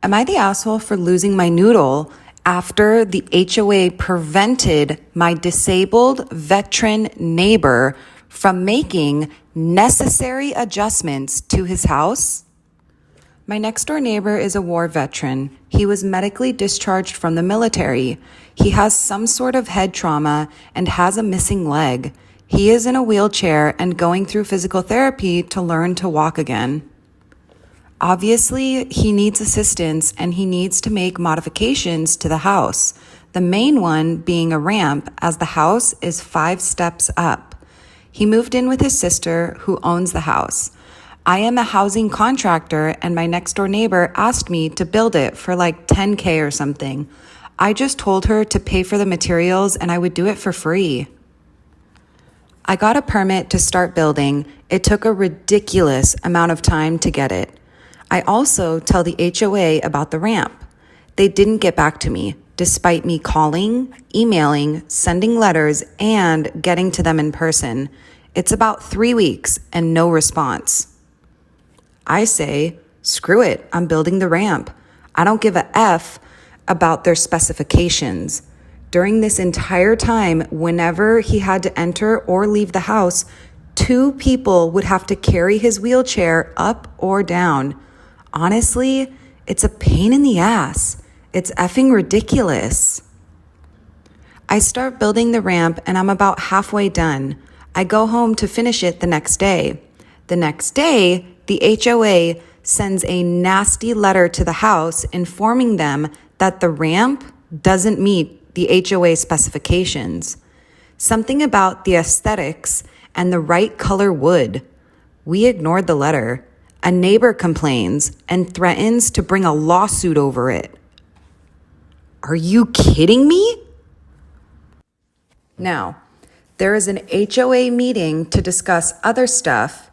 Am I the asshole for losing my noodle after the HOA prevented my disabled veteran neighbor from making necessary adjustments to his house? My next door neighbor is a war veteran. He was medically discharged from the military. He has some sort of head trauma and has a missing leg. He is in a wheelchair and going through physical therapy to learn to walk again. Obviously, he needs assistance and he needs to make modifications to the house. The main one being a ramp, as the house is 5 steps up. He moved in with his sister, who owns the house. I am a housing contractor, and my next door neighbor asked me to build it for like $10K or something. I just told her to pay for the materials and I would do it for free. I got a permit to start building. It took a ridiculous amount of time to get it. I also tell the HOA about the ramp. They didn't get back to me, despite me calling, emailing, sending letters, and getting to them in person. It's about 3 weeks and no response. I say, screw it, I'm building the ramp. I don't give a F about their specifications. During this entire time, whenever he had to enter or leave the house, 2 people would have to carry his wheelchair up or down. Honestly, it's a pain in the ass. It's effing ridiculous. I start building the ramp and I'm about halfway done. I go home to finish it the next day. The next day, the HOA sends a nasty letter to the house informing them that the ramp doesn't meet the HOA specifications. Something about the aesthetics and the right color wood. We ignored the letter. A neighbor complains and threatens to bring a lawsuit over it. Are you kidding me? Now, there is an HOA meeting to discuss other stuff,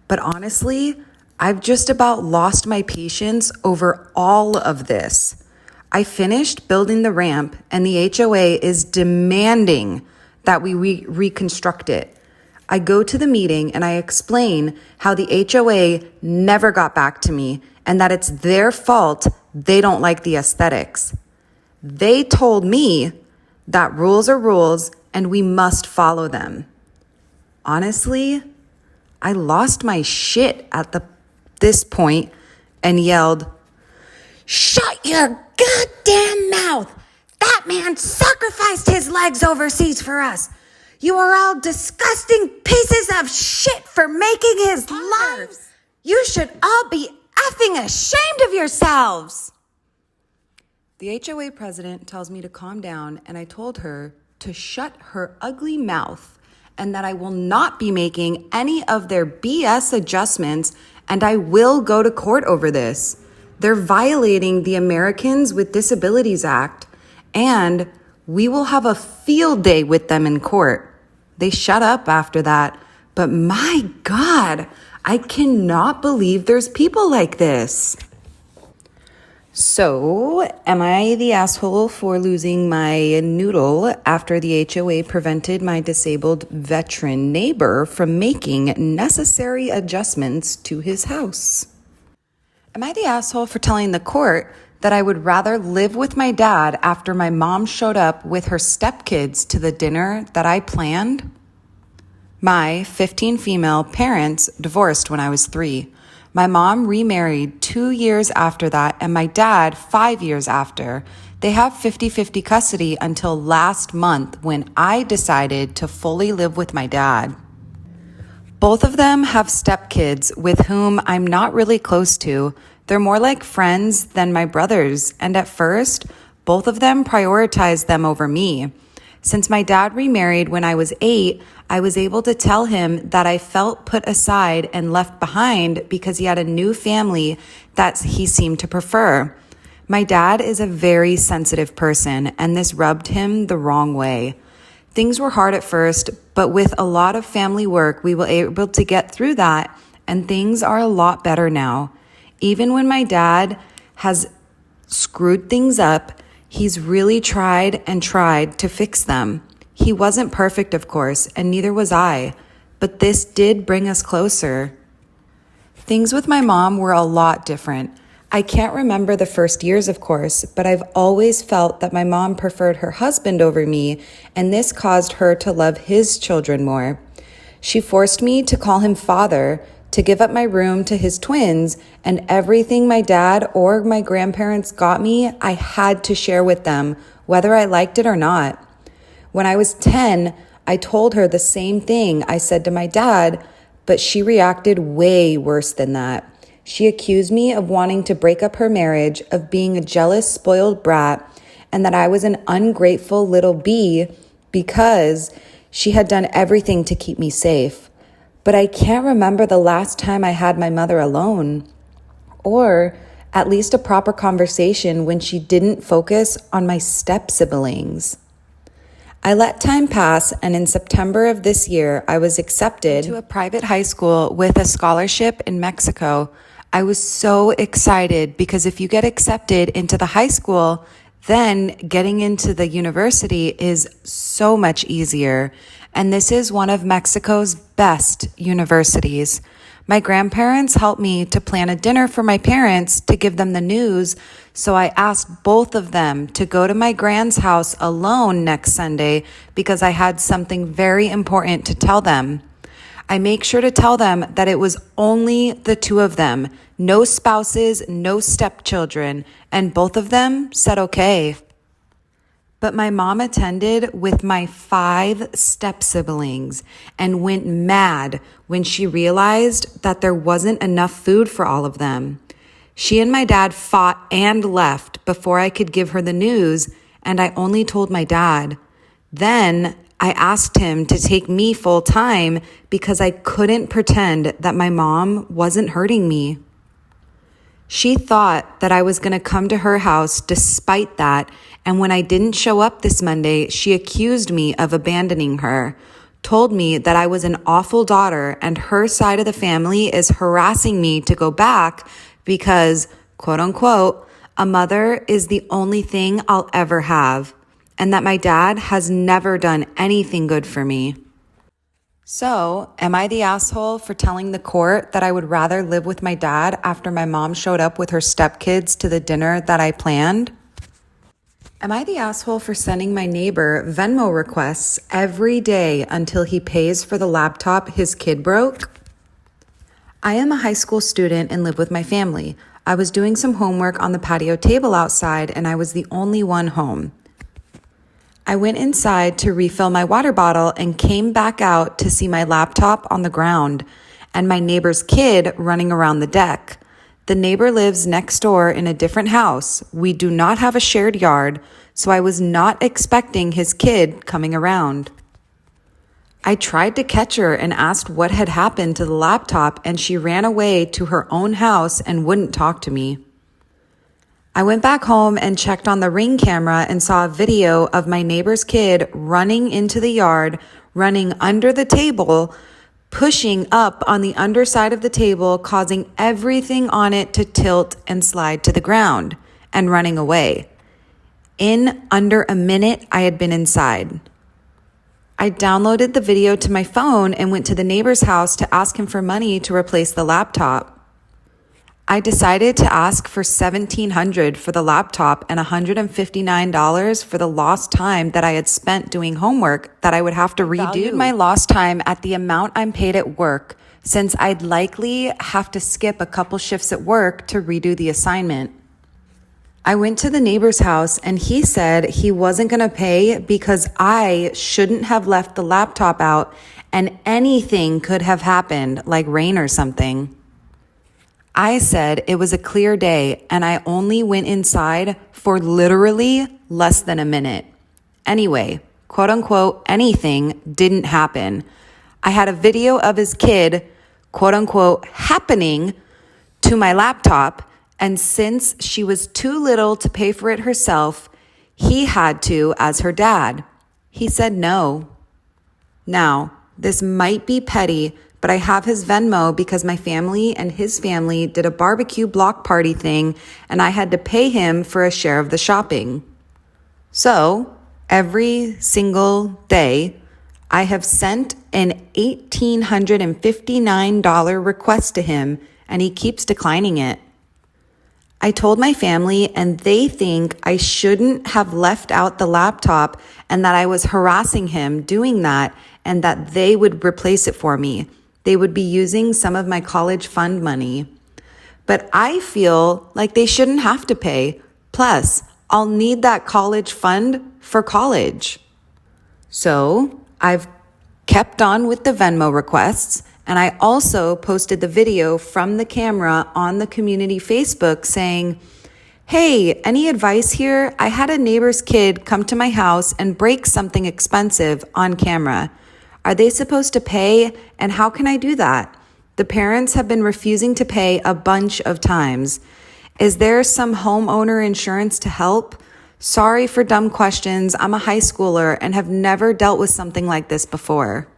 but honestly, I've just about lost my patience over all of this. I finished building the ramp and the HOA is demanding that we reconstruct it. I go to the meeting and I explain how the HOA never got back to me and that it's their fault they don't like the aesthetics. They told me that rules are rules and we must follow them. Honestly, I lost my shit at this point and yelled, "Shut your goddamn mouth! That man sacrificed his legs overseas for us! You are all disgusting pieces of shit for making his lives! You should all be effing ashamed of yourselves!" The HOA president tells me to calm down, and I told her to shut her ugly mouth and that I will not be making any of their BS adjustments, and I will go to court over this. They're violating the Americans with Disabilities Act, and we will have a field day with them in court. They shut up after that, but my God, I cannot believe there's people like this. So, am I the asshole for losing my noodle after the HOA prevented my disabled veteran neighbor from making necessary adjustments to his house? Am I the asshole for telling the court that I would rather live with my dad after my mom showed up with her stepkids to the dinner that I planned? My 15 female parents divorced when I was 3. My mom remarried 2 years after that, and my dad 5 years after. They have 50-50 custody until last month when I decided to fully live with my dad. Both of them have stepkids with whom I'm not really close to. They're more like friends than my brothers, and at first, both of them prioritized them over me. Since my dad remarried when I was 8, I was able to tell him that I felt put aside and left behind because he had a new family that he seemed to prefer. My dad is a very sensitive person, and this rubbed him the wrong way. Things were hard at first, but with a lot of family work, we were able to get through that, and things are a lot better now. Even when my dad has screwed things up, he's really tried and tried to fix them. He wasn't perfect, of course, and neither was I, but this did bring us closer. Things with my mom were a lot different. I can't remember the first years, of course, but I've always felt that my mom preferred her husband over me, and this caused her to love his children more. She forced me to call him father, to give up my room to his twins, and everything my dad or my grandparents got me, I had to share with them, whether I liked it or not. When I was 10, I told her the same thing I said to my dad, but she reacted way worse than that. She accused me of wanting to break up her marriage, of being a jealous, spoiled brat, and that I was an ungrateful little bee because she had done everything to keep me safe. But I can't remember the last time I had my mother alone, or at least a proper conversation when she didn't focus on my step-siblings. I let time pass, and in September of this year, I was accepted to a private high school with a scholarship in Mexico. I was so excited because if you get accepted into the high school, then getting into the university is so much easier. And this is one of Mexico's best universities. My grandparents helped me to plan a dinner for my parents to give them the news, so I asked both of them to go to my grand's house alone next Sunday because I had something very important to tell them. I make sure to tell them that it was only the two of them, no spouses, no stepchildren, and both of them said okay. But my mom attended with my 5 step-siblings and went mad when she realized that there wasn't enough food for all of them. She and my dad fought and left before I could give her the news, and I only told my dad. Then I asked him to take me full time because I couldn't pretend that my mom wasn't hurting me. She thought that I was going to come to her house despite that, and when I didn't show up this Monday, she accused me of abandoning her, told me that I was an awful daughter and her side of the family is harassing me to go back because, quote unquote, a mother is the only thing I'll ever have, and that my dad has never done anything good for me. So, am I the asshole for telling the court that I would rather live with my dad after my mom showed up with her stepkids to the dinner that I planned? Am I the asshole for sending my neighbor Venmo requests every day until he pays for the laptop his kid broke? I am a high school student and live with my family. I was doing some homework on the patio table outside and I was the only one home. I went inside to refill my water bottle and came back out to see my laptop on the ground and my neighbor's kid running around the deck. The neighbor lives next door in a different house. We do not have a shared yard, so I was not expecting his kid coming around. I tried to catch her and asked what had happened to the laptop, and she ran away to her own house and wouldn't talk to me. I went back home and checked on the Ring camera and saw a video of my neighbor's kid running into the yard, running under the table, pushing up on the underside of the table, causing everything on it to tilt and slide to the ground, and running away. In under a minute, I had been inside. I downloaded the video to my phone and went to the neighbor's house to ask him for money to replace the laptop. I decided to ask for $1,700 for the laptop and $159 for the lost time that I had spent doing homework that I would have to redo. I valued my lost time at the amount I'm paid at work, since I'd likely have to skip a couple shifts at work to redo the assignment. I went to the neighbor's house and he said he wasn't going to pay because I shouldn't have left the laptop out and anything could have happened, like rain or something. I said it was a clear day and I only went inside for literally less than a minute. Anyway, quote unquote, anything didn't happen. I had a video of his kid, quote unquote, happening to my laptop, and since she was too little to pay for it herself, he had to as her dad. He said no. Now, this might be petty, but I have his Venmo because my family and his family did a barbecue block party thing and I had to pay him for a share of the shopping. So every single day, I have sent an $1,859 request to him and he keeps declining it. I told my family, and they think I shouldn't have left out the laptop and that I was harassing him doing that and that they would replace it for me. They would be using some of my college fund money. But I feel like they shouldn't have to pay. Plus, I'll need that college fund for college. So I've kept on with the Venmo requests, and I also posted the video from the camera on the community Facebook saying, "Hey, any advice here? I had a neighbor's kid come to my house and break something expensive on camera. Are they supposed to pay? And how can I do that? The parents have been refusing to pay a bunch of times. Is there some homeowner insurance to help? Sorry for dumb questions. I'm a high schooler and have never dealt with something like this before."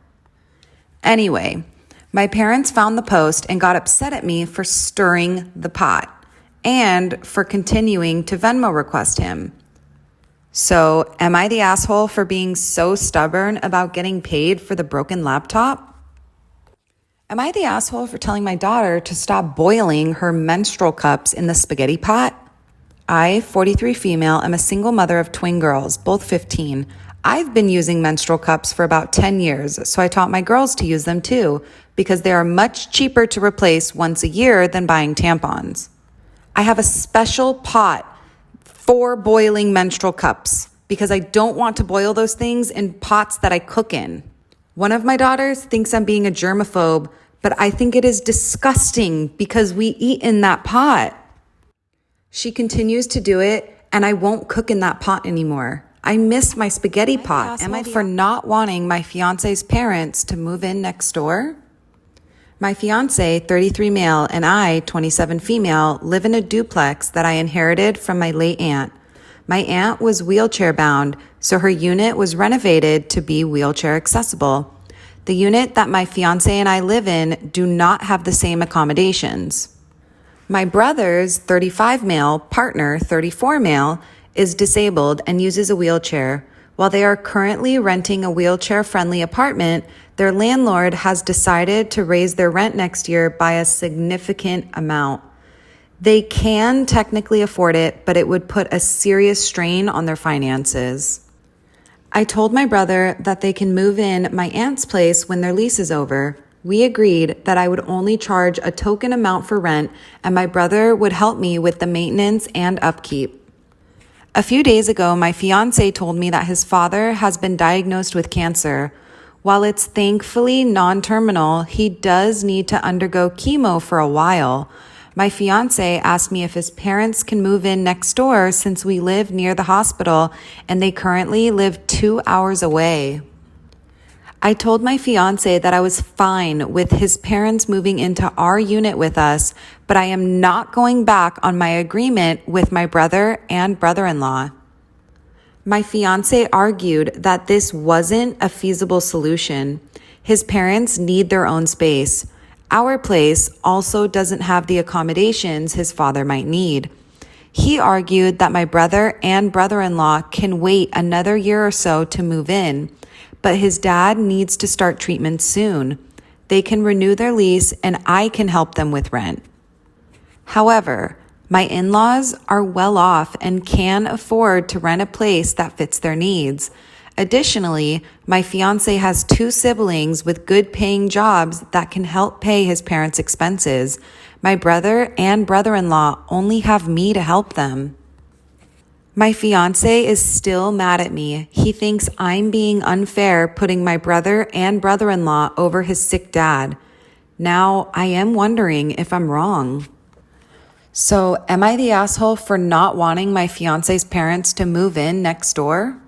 Anyway, my parents found the post and got upset at me for stirring the pot and for continuing to Venmo request him. So, am I the asshole for being so stubborn about getting paid for the broken laptop? Am I the asshole for telling my daughter to stop boiling her menstrual cups in the spaghetti pot? I, 43 female, am a single mother of twin girls, both 15. I've been using menstrual cups for about 10 years, so I taught my girls to use them too, because they are much cheaper to replace once a year than buying tampons. I have a special pot for boiling menstrual cups because I don't want to boil those things in pots that I cook in. One of my daughters thinks I'm being a germaphobe, but I think it is disgusting because we eat in that pot. She continues to do it, and I won't cook in that pot anymore. I miss my spaghetti pot. Am I for not wanting my fiance's parents to move in next door? My fiance, 33 male, and I, 27 female, live in a duplex that I inherited from my late aunt. My aunt was wheelchair bound, so her unit was renovated to be wheelchair accessible. The unit that my fiance and I live in do not have the same accommodations. My brother's 35 male partner, 34 male, is disabled and uses a wheelchair. While they are currently renting a wheelchair-friendly apartment, their landlord has decided to raise their rent next year by a significant amount. They can technically afford it, but it would put a serious strain on their finances. I told my brother that they can move in my aunt's place when their lease is over. We agreed that I would only charge a token amount for rent, and my brother would help me with the maintenance and upkeep. A few days ago, my fiance told me that his father has been diagnosed with cancer. While it's thankfully non-terminal, he does need to undergo chemo for a while. My fiance asked me if his parents can move in next door since we live near the hospital and they currently live 2 hours away. I told my fiance that I was fine with his parents moving into our unit with us, but I am not going back on my agreement with my brother and brother-in-law. My fiance argued that this wasn't a feasible solution. His parents need their own space. Our place also doesn't have the accommodations his father might need. He argued that my brother and brother-in-law can wait another year or so to move in, but his dad needs to start treatment soon. They can renew their lease and I can help them with rent. However, my in-laws are well off and can afford to rent a place that fits their needs. Additionally, my fiance has 2 siblings with good paying jobs that can help pay his parents' expenses. My brother and brother-in-law only have me to help them. My fiance is still mad at me. He thinks I'm being unfair putting my brother and brother-in-law over his sick dad. Now, I am wondering if I'm wrong. So, am I the asshole for not wanting my fiance's parents to move in next door?